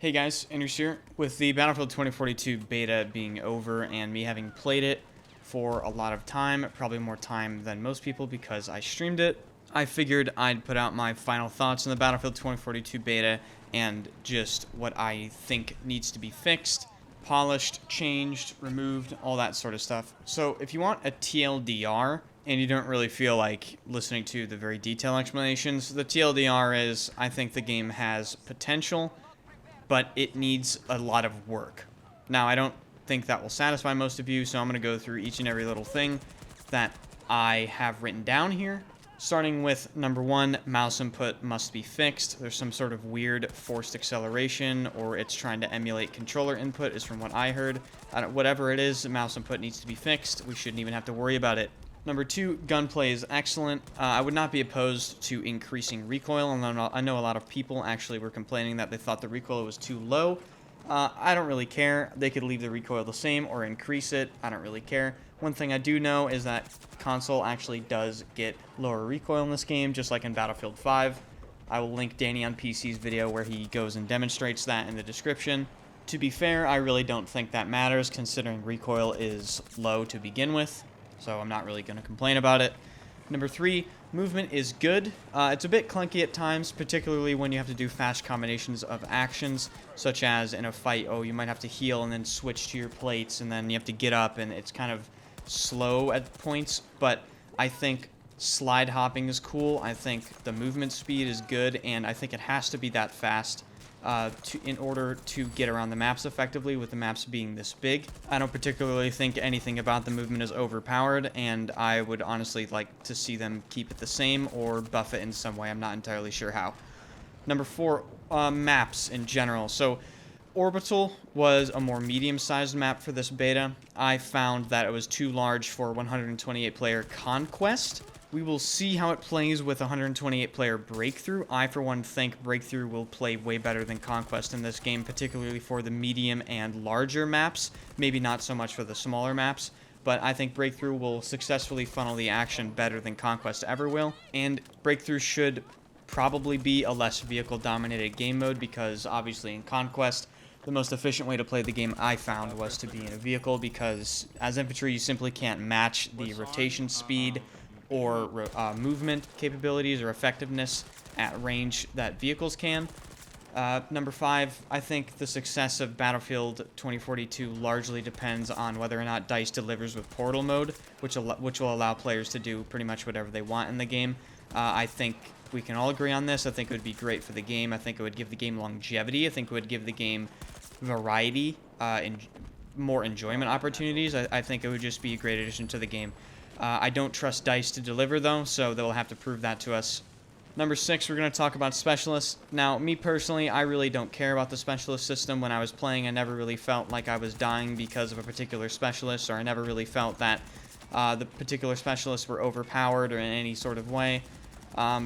Hey guys, Andrews here. With the Battlefield 2042 beta being over and me having played it for a lot of time, probably more time than most people because I streamed it, I figured I'd put out my final thoughts on the Battlefield 2042 beta and just what I think needs to be fixed, polished, changed, removed, all that sort of stuff. So if you want a TLDR and you don't really feel like listening to the very detailed explanations, the TLDR is I think the game has potential, but it needs a lot of work. Now, I don't think that will satisfy most of you, so I'm going to go through each and every little thing that I have written down here. Starting with number 1, mouse input must be fixed. There's some sort of weird forced acceleration, or it's trying to emulate controller input, is from what I heard. Whatever it is, mouse input needs to be fixed. We shouldn't even have to worry about it. Number 2, gunplay is excellent. I would not be opposed to increasing recoil, and I know a lot of people actually were complaining that they thought the recoil was too low. I don't really care. They could leave the recoil the same or increase it. I don't really care. One thing I do know is that console actually does get lower recoil in this game, just like in Battlefield 5. I will link Danny on PC's video where he goes and demonstrates that in the description. To be fair, I really don't think that matters, considering recoil is low to begin with, so I'm not really going to complain about it. Number 3, movement is good. It's a bit clunky at times, particularly when you have to do fast combinations of actions, such as in a fight, you might have to heal and then switch to your plates, and then you have to get up, and it's kind of slow at points, but I think slide hopping is cool. I think the movement speed is good, and I think it has to be that fast in order to get around the maps effectively, with the maps being this big. I don't particularly think anything about the movement is overpowered, and I would honestly like to see them keep it the same or buff it in some way. I'm not entirely sure how. Number 4, maps in general. So Orbital was a more medium-sized map for this beta. I found that it was too large for 128-player Conquest. We will see how it plays with 128-player Breakthrough. I, for one, think Breakthrough will play way better than Conquest in this game, particularly for the medium and larger maps. Maybe not so much for the smaller maps, but I think Breakthrough will successfully funnel the action better than Conquest ever will. And Breakthrough should probably be a less vehicle-dominated game mode, because obviously in Conquest, the most efficient way to play the game I found was to be in a vehicle, because as infantry you simply can't match the rotation speed or movement capabilities or effectiveness at range that vehicles can. Number 5, I think the success of Battlefield 2042 largely depends on whether or not DICE delivers with Portal mode, which will allow players to do pretty much whatever they want in the game. I think we can all agree on this. I think it would be great for the game. I think it would give the game longevity. I think it would give the game variety and more enjoyment opportunities. I think it would just be a great addition to the game. I don't trust DICE to deliver, though, so they'll have to prove that to us. Number 6, we're going to talk about specialists. Now, me personally, I really don't care about the specialist system. When I was playing, I never really felt like I was dying because of a particular specialist, or I never really felt that the particular specialists were overpowered or in any sort of way.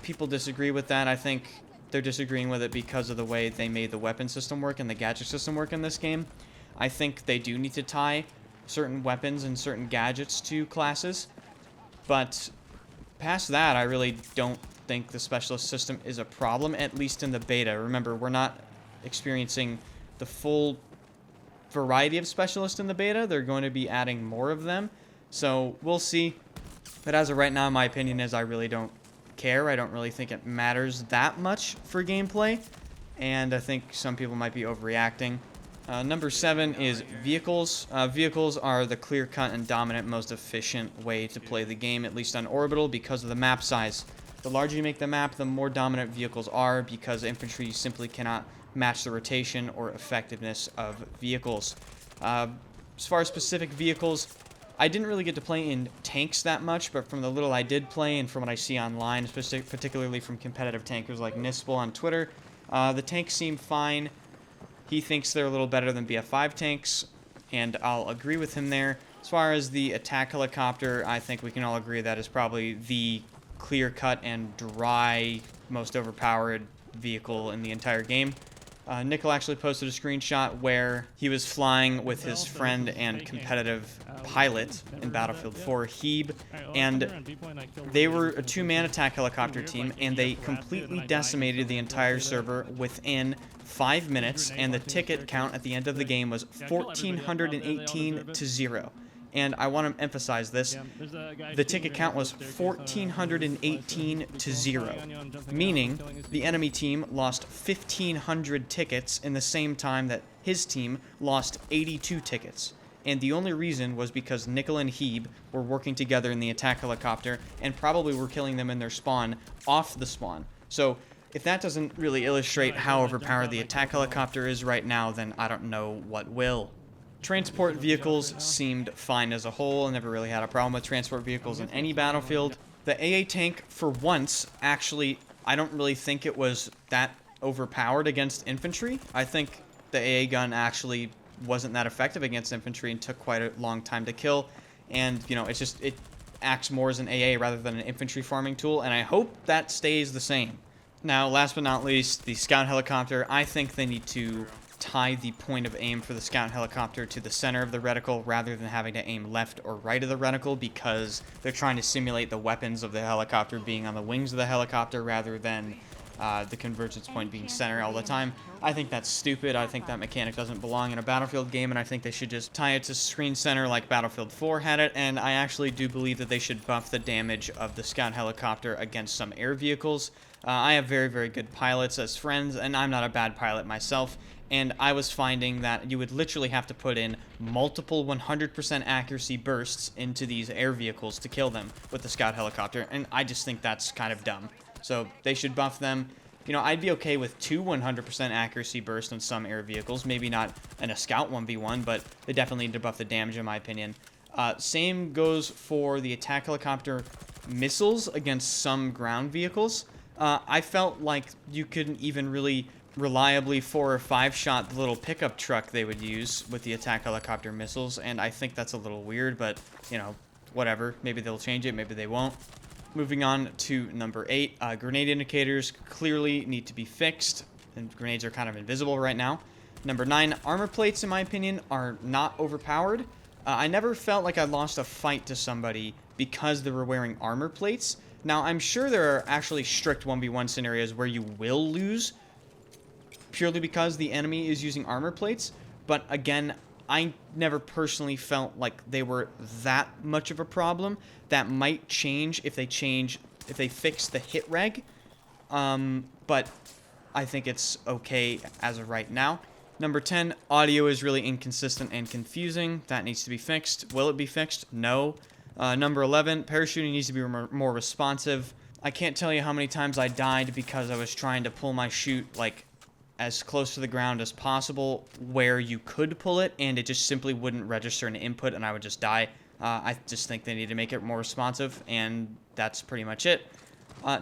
People disagree with that. I think they're disagreeing with it because of the way they made the weapon system work and the gadget system work in this game. I think they do need to tie certain weapons and certain gadgets to classes, but past that, I really don't think the specialist system is a problem, at least in the beta. Remember, we're not experiencing the full variety of specialists in the beta. They're going to be adding more of them, so we'll see. But as of right now, my opinion is I really don't care. I don't really think it matters that much for gameplay, and I think some people might be overreacting. Number 7 is vehicles. Vehicles are the clear-cut and dominant most efficient way to play the game, at least on Orbital, because of the map size. The larger you make the map, the more dominant vehicles are, because infantry simply cannot match the rotation or effectiveness of vehicles. As far as specific vehicles, I didn't really get to play in tanks that much, but from the little I did play and from what I see online, particularly from competitive tankers like Nispel on Twitter, the tanks seem fine. He thinks they're a little better than BF5 tanks, and I'll agree with him there. As far as the attack helicopter, I think we can all agree that is probably the clear-cut and dry, most overpowered vehicle in the entire game. Nickel actually posted a screenshot where he was flying with his friend and competitive pilot in Battlefield 4, Heeb, and they were a two-man attack helicopter team, and they completely decimated the entire server within 5 minutes, and the ticket count at the end of the game was 1,418 to 0. And I want to emphasize this, the ticket count was 1,418 to 0, meaning the enemy team lost 1,500 tickets in the same time that his team lost 82 tickets. And the only reason was because Nickel and Heeb were working together in the attack helicopter and probably were killing them in their spawn off the spawn. So if that doesn't really illustrate how overpowered the attack helicopter is right now, then I don't know what will. Transport vehicles seemed fine as a whole. I never really had a problem with transport vehicles in any battlefield. The AA tank, for once, actually, I don't really think it was that overpowered against infantry. I think the AA gun actually wasn't that effective against infantry and took quite a long time to kill. And, you know, it acts more as an AA rather than an infantry farming tool, and I hope that stays the same. Now, last but not least, the scout helicopter. I think they need to tie the point of aim for the scout helicopter to the center of the reticle rather than having to aim left or right of the reticle, because they're trying to simulate the weapons of the helicopter being on the wings of the helicopter rather than the convergence point being center all the time. I think that's stupid. I think that mechanic doesn't belong in a Battlefield game, and I think they should just tie it to screen center like Battlefield 4 had it, and I actually do believe that they should buff the damage of the scout helicopter against some air vehicles. I have very, very good pilots as friends, and I'm not a bad pilot myself, and I was finding that you would literally have to put in multiple 100% accuracy bursts into these air vehicles to kill them with the scout helicopter, and I just think that's kind of dumb. So they should buff them. You know, I'd be okay with 2 100% accuracy bursts on some air vehicles, maybe not in a scout 1v1, but they definitely need to buff the damage in my opinion. Same goes for the attack helicopter missiles against some ground vehicles. I felt like you couldn't even really reliably 4 or 5 shot the little pickup truck they would use with the attack helicopter missiles, and I think that's a little weird, but, you know, whatever. Maybe they'll change it, maybe they won't. Moving on to number 8, grenade indicators clearly need to be fixed, and grenades are kind of invisible right now. Number 9, armor plates, in my opinion, are not overpowered. I never felt like I lost a fight to somebody because they were wearing armor plates. Now, I'm sure there are actually strict 1v1 scenarios where you will lose purely because the enemy is using armor plates, but again, I never personally felt like they were that much of a problem. That might change if they fix the hit reg, but I think it's okay as of right now. Number 10, audio is really inconsistent and confusing. That needs to be fixed. Will it be fixed? No. Number 11, parachuting needs to be more responsive. I can't tell you how many times I died because I was trying to pull my chute like as close to the ground as possible where you could pull it, and it just simply wouldn't register an input and I would just die. I just think they need to make it more responsive, and that's pretty much it.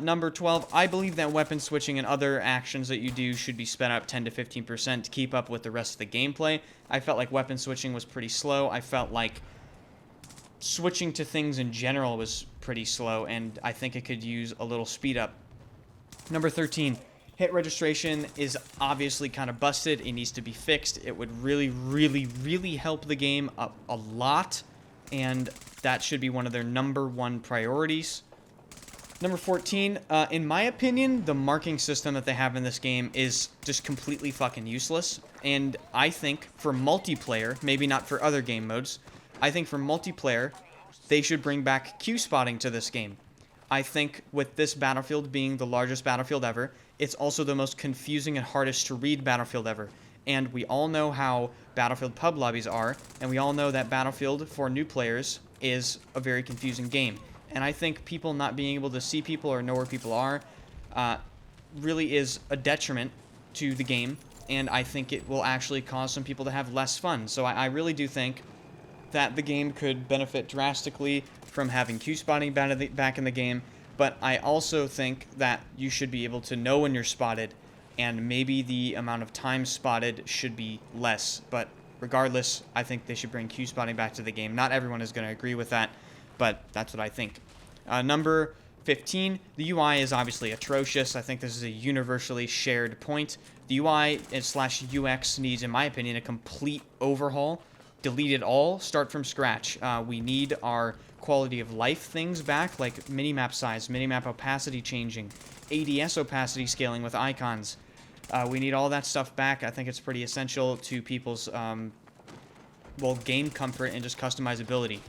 Number 12, I believe that weapon switching and other actions that you do should be sped up 10 to 15% to keep up with the rest of the gameplay. I felt like weapon switching was pretty slow. I felt like switching to things in general was pretty slow, and I think it could use a little speed up. Number 13, hit registration is obviously kind of busted. It needs to be fixed. It would really, really, really help the game a lot, and that should be one of their number 1 priorities. Number 14, in my opinion, the marking system that they have in this game is just completely fucking useless, and I think for multiplayer, maybe not for other game modes, I think for multiplayer, they should bring back Q-spotting to this game. I think with this battlefield being the largest battlefield ever, it's also the most confusing and hardest to read battlefield ever. And we all know how Battlefield pub lobbies are, and we all know that Battlefield, for new players, is a very confusing game. And I think people not being able to see people or know where people are really is a detriment to the game, and I think it will actually cause some people to have less fun. So I really do think that the game could benefit drastically from having Q-spotting back in the game, but I also think that you should be able to know when you're spotted, and maybe the amount of time spotted should be less. But regardless, I think they should bring Q-spotting back to the game. Not everyone is going to agree with that, but that's what I think. Number 15, the UI is obviously atrocious. I think this is a universally shared point. The UI / UX needs, in my opinion, a complete overhaul. Delete it all, start from scratch. We need our quality of life things back, like minimap size, minimap opacity changing, ADS opacity scaling with icons. We need all that stuff back. I think it's pretty essential to people's, well, game comfort and just customizability.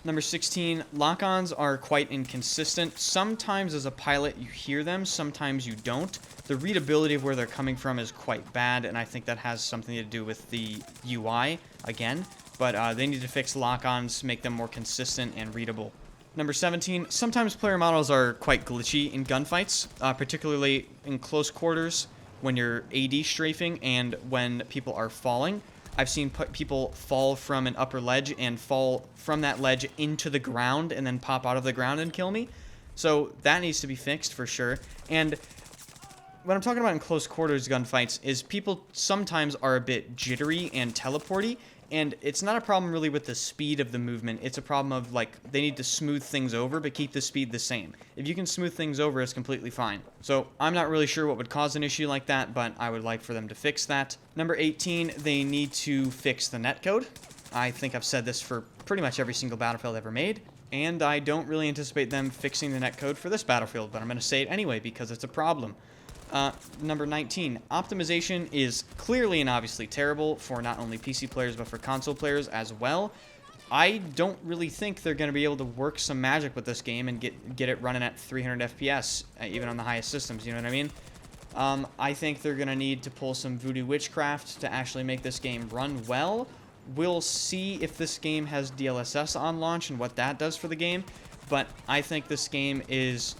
Number 16, lock-ons are quite inconsistent. Sometimes as a pilot you hear them, sometimes you don't. The readability of where they're coming from is quite bad, and I think that has something to do with the UI, again. But they need to fix lock-ons, make them more consistent and readable. Number 17, sometimes player models are quite glitchy in gunfights, particularly in close quarters when you're AD strafing and when people are falling. I've seen people fall from an upper ledge and fall from that ledge into the ground and then pop out of the ground and kill me. So that needs to be fixed for sure. And what I'm talking about in close quarters gunfights is people sometimes are a bit jittery and teleporty. And it's not a problem really with the speed of the movement. It's a problem of, like, they need to smooth things over but keep the speed the same. If you can smooth things over, it's completely fine. So I'm not really sure what would cause an issue like that, but I would like for them to fix that. Number 18, they need to fix the netcode. I think I've said this for pretty much every single Battlefield ever made. And I don't really anticipate them fixing the netcode for this Battlefield, but I'm going to say it anyway because it's a problem. Number 19, optimization is clearly and obviously terrible for not only PC players but for console players as well. I don't really think they're going to be able to work some magic with this game and get it running at 300 FPS, even on the highest systems, you know what I mean? I think they're going to need to pull some voodoo witchcraft to actually make this game run well. We'll see if this game has DLSS on launch and what that does for the game, but I think this game is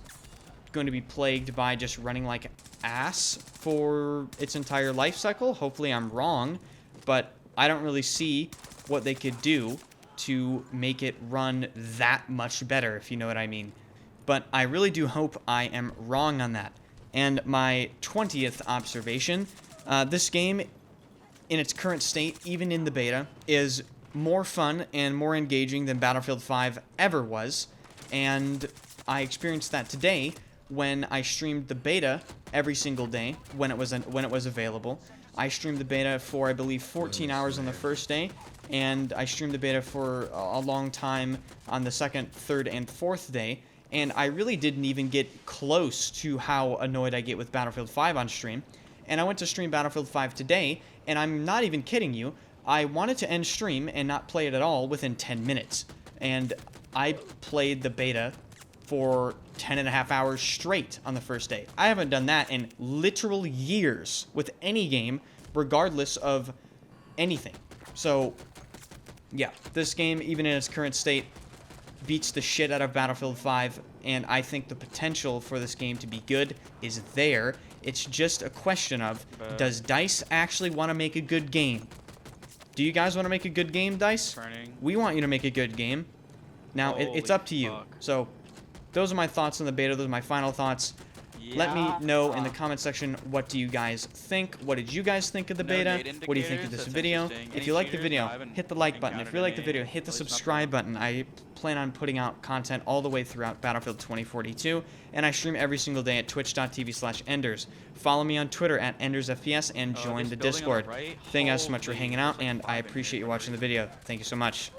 going to be plagued by just running like ass for its entire life cycle. Hopefully I'm wrong, but I don't really see what they could do to make it run that much better, if you know what I mean. But I really do hope I am wrong on that. And my 20th observation, this game in its current state, even in the beta, is more fun and more engaging than Battlefield 5 ever was. And I experienced that today when I streamed the beta every single day when it was available. I streamed the beta for, I believe, 14 hours on the first day, and I streamed the beta for a long time on the second, third, and fourth day, and I really didn't even get close to how annoyed I get with Battlefield 5 on stream. And I went to stream Battlefield 5 today, and I'm not even kidding you, I wanted to end stream and not play it at all within 10 minutes. And I played the beta for 10.5 hours straight on the first day. I haven't done that in literal years with any game, regardless of anything. So, yeah, this game, even in its current state, beats the shit out of Battlefield 5, and I think the potential for this game to be good is there. It's just a question of, does DICE actually want to make a good game? Do you guys want to make a good game, DICE? We want you to make a good game. Now, it's up to you. So, those are my thoughts on the beta. Those are my final thoughts. Yeah, let me know in the comment section, what do you guys think? What did you guys think of the beta? What do you think of this video? If you like the video, hit the like button. If you like the video, hit the subscribe button. I plan on putting out content all the way throughout Battlefield 2042, and I stream every single day at twitch.tv/Enders. Follow me on Twitter at EndersFPS and join the Discord. Thank you guys so much for hanging out, and I appreciate you watching the video. Thank you so much.